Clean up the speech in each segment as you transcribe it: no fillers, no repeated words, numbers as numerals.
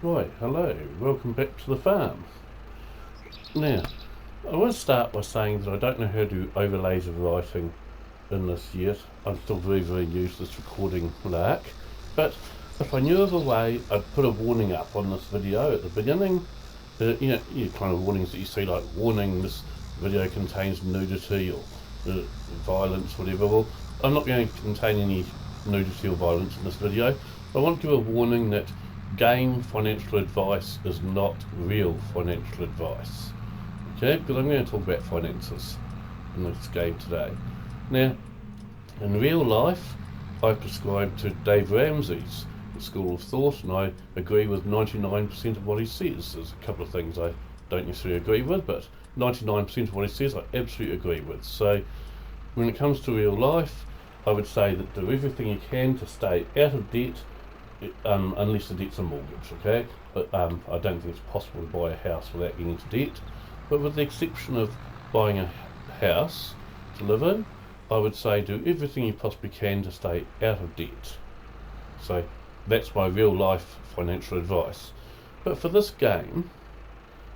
Right, hello, welcome back to the farm. Now, I want to start by saying that I don't know how to do overlays of writing in this yet. I'm still very new to this recording lark. But if I knew of a way, I'd put a warning up on this video at the beginning. You kind of warnings that you see, like warning, this video contains nudity or violence, whatever. Well, I'm not going to contain any nudity or violence in this video. I want to give a warning that game financial advice is not real financial advice. Okay, because I'm going to talk about finances in this game today. Now, in real life, I prescribe to Dave Ramsey's school of thought, and I agree with 99% of what he says. There's a couple of things I don't necessarily agree with, but 99% of what he says I absolutely agree with. So, when it comes to real life, I would say that do everything you can to stay out of debt, unless the debt's a mortgage, okay? But I don't think it's possible to buy a house without getting into debt. But with the exception of buying a house to live in, I would say do everything you possibly can to stay out of debt. So that's my real life financial advice. But for this game,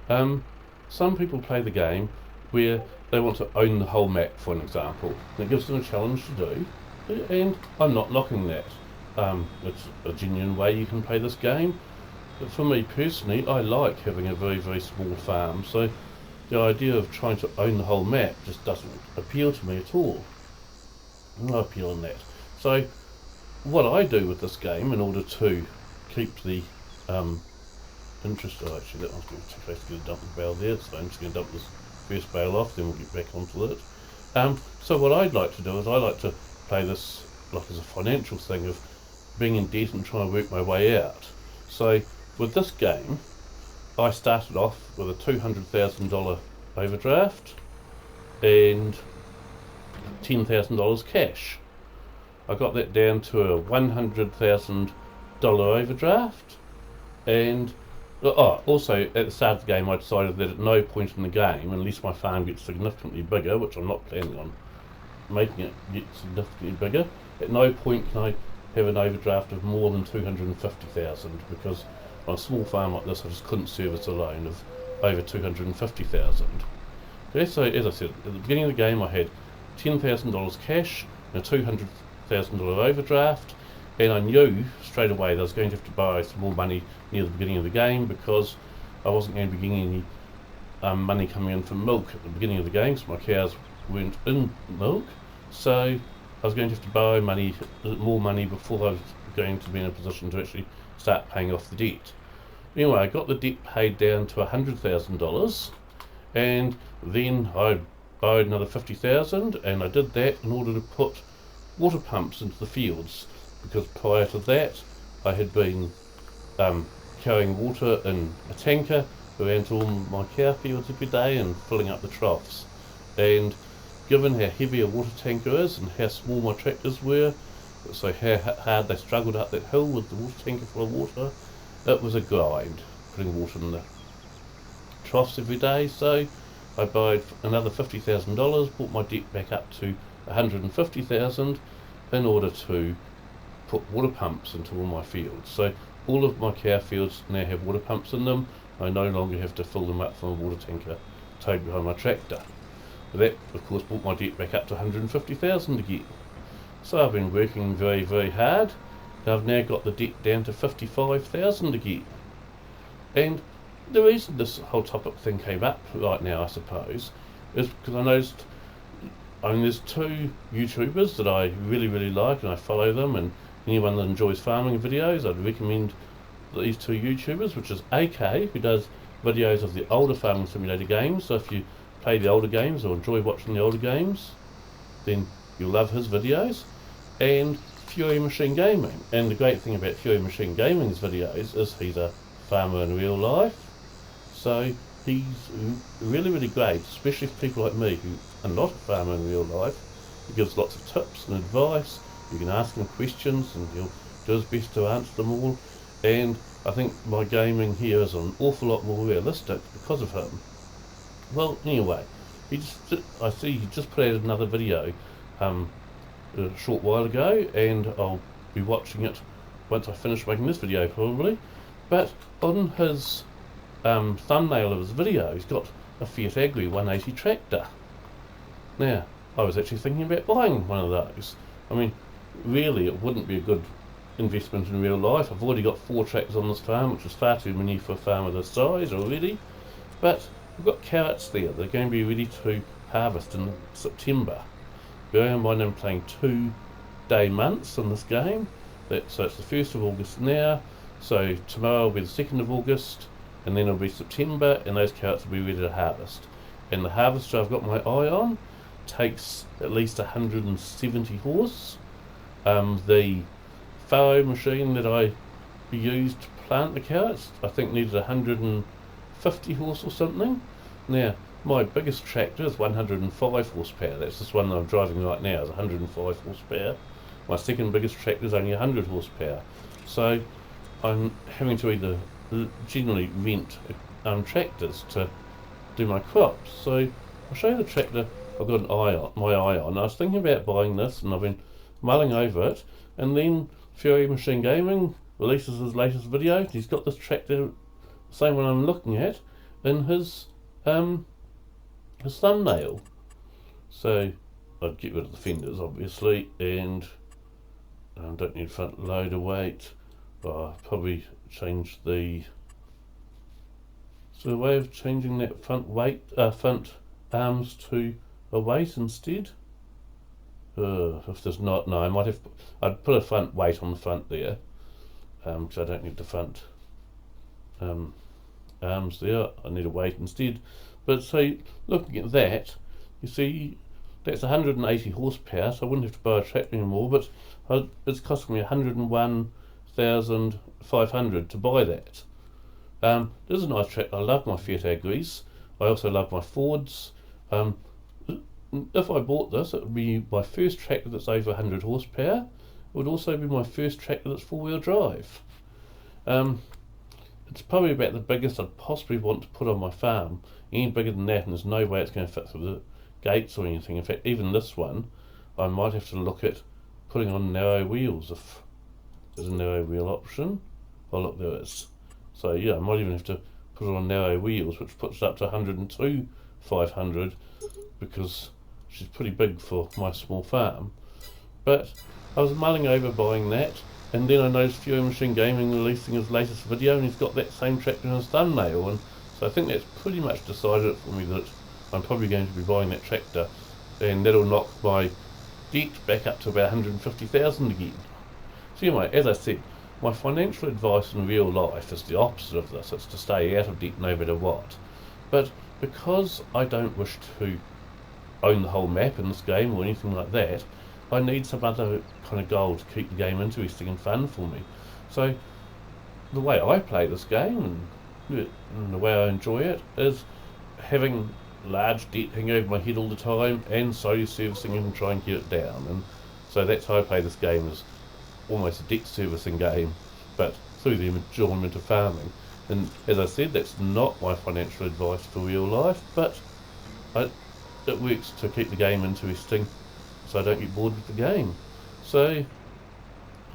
some people play the game where they want to own the whole map, for an example. And it gives them a challenge to do, and I'm not knocking that. It's a genuine way you can play this game. But for me personally, I like having a very small farm, so the idea of trying to own the whole map just doesn't appeal to me at all. No appeal in that. So what I do with this game in order to keep the interest, actually that one's going too fast to get a dumping bale there, so I'm just going to dump this first bale off, then we'll get back onto it. So what I'd like to do is I like to play this like as a financial thing of being in debt and trying to work my way out. So with this game, I started off with a $200,000 overdraft and $10,000 cash. I got that down to a $100,000 overdraft, and also at the start of the game I decided that at no point in the game, unless my farm gets significantly bigger, which I'm not planning on making it get significantly bigger, at no point can I have an overdraft of more than $250,000, because on a small farm like this I just couldn't service a loan of over $250,000. Okay, so as I said, at the beginning of the game I had $10,000 cash and a $200,000 overdraft, and I knew straight away that I was going to have to borrow some more money near the beginning of the game, because I wasn't going to be getting any money coming in from milk at the beginning of the game, so my cows weren't in milk, so I was going to have to borrow more money before I was going to be in a position to actually start paying off the debt. Anyway, I got the debt paid down to $100,000, and then I borrowed another $50,000, and I did that in order to put water pumps into the fields, because prior to that I had been carrying water in a tanker around to all my cow fields every day and filling up the troughs. And given how heavy a water tanker is and how small my tractors were, so how hard they struggled up that hill with the water tanker full of water, it was a grind putting water in the troughs every day. So I borrowed another $50,000, brought my debt back up to $150,000 in order to put water pumps into all my fields. So all of my cow fields now have water pumps in them. I no longer have to fill them up from a water tanker towed behind my tractor. That, of course, brought my debt back up to $150,000 again. So I've been working very hard. I've now got the debt down to $55,000 again. And the reason this whole topic thing came up right now, I suppose, is because I noticed, there's two YouTubers that I really like, and I follow them, and anyone that enjoys farming videos, I'd recommend these two YouTubers, which is AK, who does videos of the older Farming Simulator games. So if you play the older games or enjoy watching the older games, then you'll love his videos, and Fury Machine Gaming. And the great thing about Fury Machine Gaming's videos is he's a farmer in real life, so he's really great, especially for people like me who are not a farmer in real life. He gives lots of tips and advice. You can ask him questions and he'll do his best to answer them all, and I think my gaming here is an awful lot more realistic because of him. Well, anyway, I see he just put out another video a short while ago, and I'll be watching it once I finish making this video probably. But on his thumbnail of his video, he's got a Fiat Agri 180 tractor. Now, I was actually thinking about buying one of those. I mean, really, it wouldn't be a good investment in real life. I've already got 4 tractors on this farm, which is far too many for a farm of this size already. But we've got carrots there. They're going to be ready to harvest in September. Bearing in mind I'm playing 2-day months in this game. So it's the 1st of August now. So tomorrow will be the 2nd of August, and then it'll be September, and those carrots will be ready to harvest. And the harvester I've got my eye on takes at least 170 horse. The farrow machine that I used to plant the carrots, I think needed 150 horse or something. Now, my biggest tractor is 105 horsepower. That's this one that I'm driving right now, is 105 horsepower. My second biggest tractor is only 100 horsepower. So I'm having to either generally rent tractors to do my crops. So I'll show you the tractor I've got my eye on. I was thinking about buying this, and I've been mulling over it, and then Fury Machine Gaming releases his latest video. He's got this tractor, the same one I'm looking at, in his thumbnail. So I'd get rid of the fenders obviously, and don't need front loader weight. I'll probably change the way of changing that front arms to a weight instead. If there's not, no, I'd put a front weight on the front there, because I don't need the front arms there. I need a weight instead. But so looking at that, you see that's 180 horsepower, so I wouldn't have to buy a tractor anymore, but it's costing me 101,500 to buy that. This is a nice tractor. I love my Fiat Agris. I also love my Fords. If I bought this, it would be my first tractor that's over 100 horsepower. It would also be my first tractor that's 4-wheel drive. It's probably about the biggest I'd possibly want to put on my farm. Any bigger than that, and there's no way it's going to fit through the gates or anything. In fact, even this one, I might have to look at putting on narrow wheels if there's a narrow wheel option. Oh look, there is. So yeah, I might even have to put it on narrow wheels, which puts it up to 102,500, because she's pretty big for my small farm. But I was mulling over buying that, and then I noticed Fury Machine Gaming releasing his latest video, and he's got that same tractor in his thumbnail, and so I think that's pretty much decided it for me that I'm probably going to be buying that tractor, and that'll knock my debt back up to about 150,000 again. So anyway, as I said, my financial advice in real life is the opposite of this. It's to stay out of debt no matter what. But because I don't wish to own the whole map in this game or anything like that, I need some other kind of goal to keep the game interesting and fun for me. So the way I play this game and the way I enjoy it is having large debt hanging over my head all the time and slowly servicing it and trying to get it down. And so that's how I play this game, is almost a debt servicing game, but through the enjoyment of farming. And as I said, that's not my financial advice for real life, but it works to keep the game interesting so I don't get bored with the game. So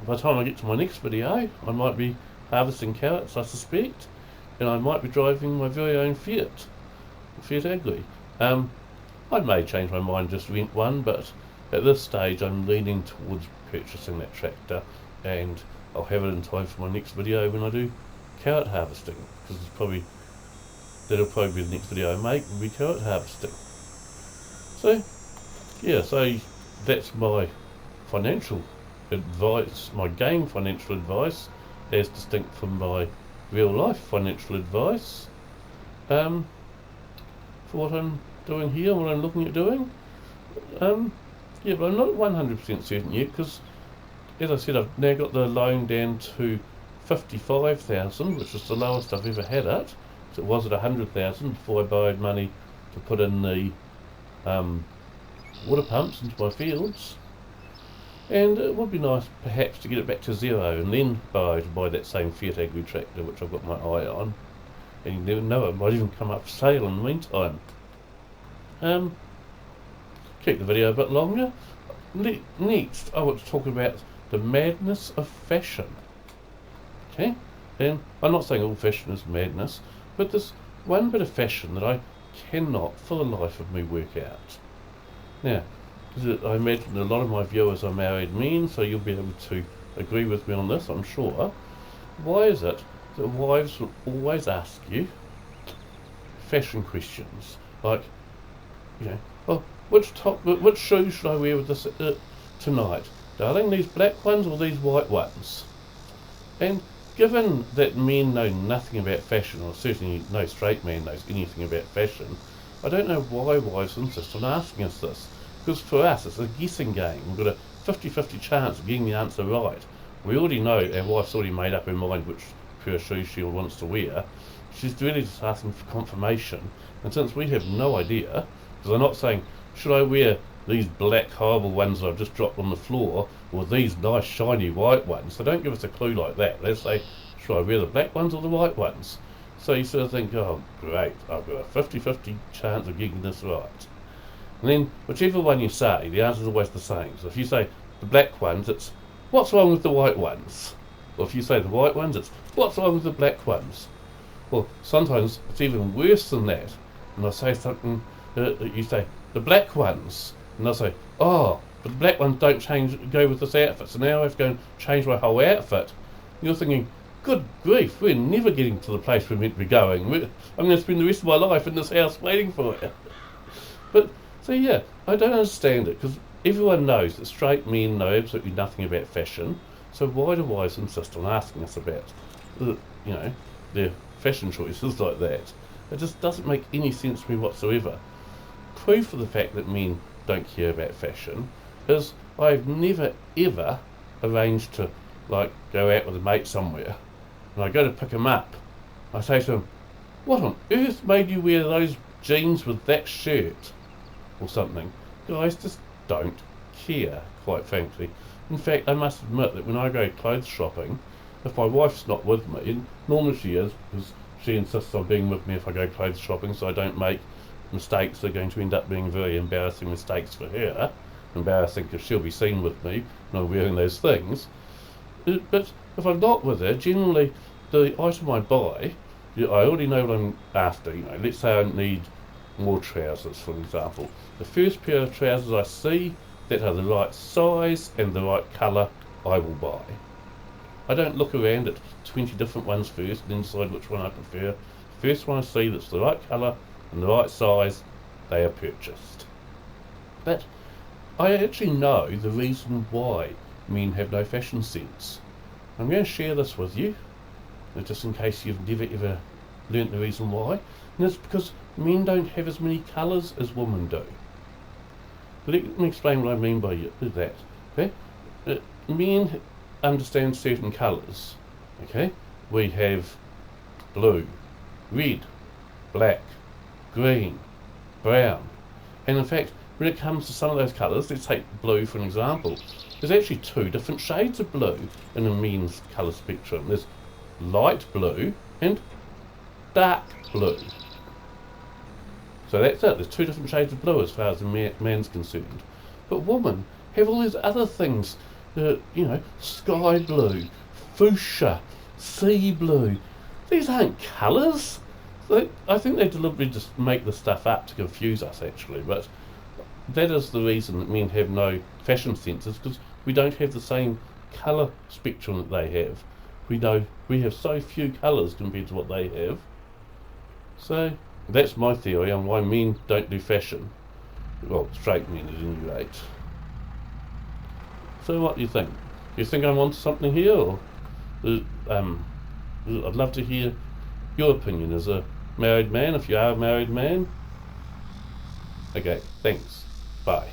by the time I get to my next video, I might be harvesting carrots, I suspect, and I might be driving my very own Fiat Agri. I may change my mind, just rent one, but at this stage I'm leaning towards purchasing that tractor, and I'll have it in time for my next video when I do carrot harvesting, because that'll probably be the next video I make, will be carrot harvesting. So yeah, so that's my financial advice, my game financial advice, as distinct from my real life financial advice, for what I'm doing here, what I'm looking at doing. Yeah, but I'm not 100% certain yet, because as I said, I've now got the loan down to 55,000, which is the lowest I've ever had it. So it was at 100,000 before I borrowed money to put in the water pumps into my fields. And it would be nice perhaps to get it back to zero and then borrow to buy that same Fiat Agri tractor, which I've got my eye on. And you never know, it might even come up for sale in the meantime. Keep the video a bit longer. Next, I want to talk about the madness of fashion. Okay, And I'm not saying all fashion is madness, but there's one bit of fashion that I cannot for the life of me work out. Now, I imagine a lot of my viewers are married men, so you'll be able to agree with me on this, I'm sure. Why is it that wives will always ask you fashion questions? Like, oh, which shoes should I wear with this tonight? Darling, these black ones or these white ones? And given that men know nothing about fashion, or certainly no straight man knows anything about fashion, I don't know why wives insist on asking us this. Because for us, it's a guessing game. We've got a 50-50 chance of getting the answer right. We already know our wife's already made up her mind which pair of shoes she wants to wear. She's really just asking for confirmation. And since we have no idea, because I'm not saying, should I wear these black horrible ones that I've just dropped on the floor, or these nice shiny white ones? So don't give us a clue like that. Let's say, should I wear the black ones or the white ones? So you sort of think, oh great, I've got a 50-50 chance of getting this right. And then, whichever one you say, the answer is always the same. So if you say the black ones, it's, what's wrong with the white ones? Or if you say the white ones, it's, what's wrong with the black ones? Well, sometimes it's even worse than that. And I'll say something, you say, the black ones. And they'll say, oh, but the black ones don't go with this outfit. So now I have to go and change my whole outfit. And you're thinking, good grief, we're never getting to the place we're meant to be going. I'm going to spend the rest of my life in this house waiting for it. But, so yeah, I don't understand it, because everyone knows that straight men know absolutely nothing about fashion, so why do wives insist on asking us about, their fashion choices like that? It just doesn't make any sense to me whatsoever. Proof of the fact that men don't care about fashion is I've never ever arranged to, go out with a mate somewhere, and I go to pick him up. I say to him, what on earth made you wear those jeans with that shirt? Or something. Guys just don't care, quite frankly. In fact, I must admit that when I go clothes shopping, if my wife's not with me, and normally she is, because she insists on being with me if I go clothes shopping, so I don't make mistakes that are going to end up being very embarrassing mistakes for her. Embarrassing because she'll be seen with me not wearing those things. But if I'm not with her, generally the item I buy, I already know what I'm after. Let's say I need more trousers, for example. The first pair of trousers I see that are the right size and the right colour, I will buy. I don't look around at 20 different ones first and then decide which one I prefer. The first one I see that's the right colour and the right size, they are purchased. But I actually know the reason why men have no fashion sense. I'm going to share this with you, just in case you've never ever learnt the reason why. And it's because men don't have as many colours as women do. Let me explain what I mean by that. Okay? Men understand certain colours. Okay? We have blue, red, black, green, brown. And in fact, when it comes to some of those colours, let's take blue for an example. There's actually two different shades of blue in a men's colour spectrum. There's light blue and dark blue. So that's it. There's two different shades of blue as far as the man's concerned. But women have all these other things, sky blue, fuchsia, sea blue. These aren't colours. I think they deliberately just make this stuff up to confuse us, actually. But that is the reason that men have no fashion senses, because we don't have the same colour spectrum that they have. We have so few colours compared to what they have. So that's my theory on why men don't do fashion. Well, straight men at any rate. So what do you think? Do you think I'm onto something here? Or I'd love to hear your opinion as a married man, if you are a married man. Okay, thanks. Bye.